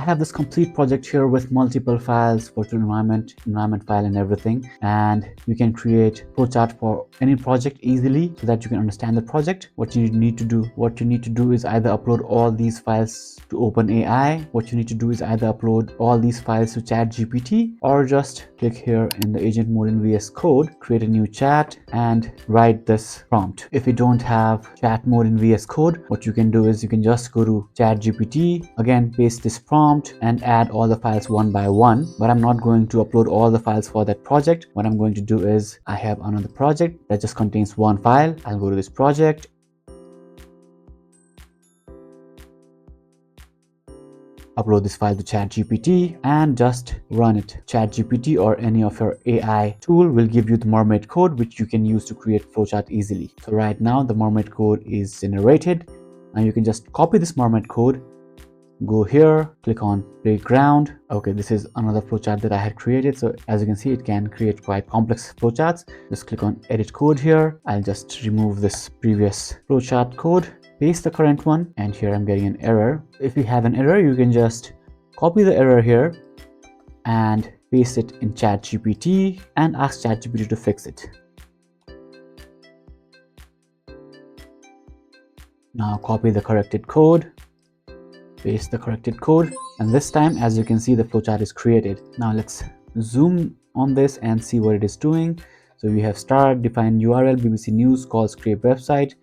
have this complete project here with multiple files, virtual environment file and everything. And you can create flowchart for any project easily so that you can understand the project. What you need to do is either upload all these files to OpenAI. What you need to do is either upload all these files to ChatGPT, or just click here in the agent mode in VS Code, create a new chat and write this prompt. If you don't have chat mode in VS Code, what you can do is you can just go to ChatGPT, again paste this prompt and add all the files one by one. But I'm not going to upload all the files for that project. What I'm going to do is I have another project that just contains one file. I'll go to this project, upload this file to ChatGPT and just run it. ChatGPT or any of your AI tool will give you the Mermaid code, which you can use to create flowchart easily. So right now the Mermaid code is generated. Now you can just copy this Mermaid code, go here, click on Playground. Okay, this is another flowchart that I had created. So as you can see, it can create quite complex flowcharts. Just click on Edit Code here. I'll just remove this previous flowchart code, paste the current one, and here I'm getting an error. If you have an error, you can just copy the error here and paste it in ChatGPT and ask ChatGPT to fix it. Now copy the corrected code, paste the corrected code, and this time, as you can see, the flowchart is created. Now let's zoom on this and see what it is doing. So we have start, define URL, BBC News, calls, create website,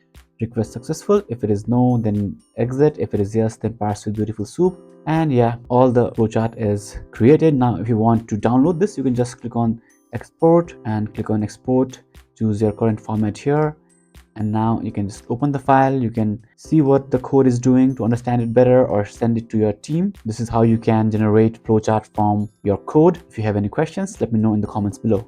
request successful. If it is no, then exit. If it is yes, then parse with beautiful soup. And yeah, all the flowchart is created. Now if you want to download this, you can just click on export and click on export, choose your current format here, and now you can just open the file. You can see what the code is doing to understand it better, or send it to your team. This is how you can generate flowchart from your code. If you have any questions, let me know in the comments below.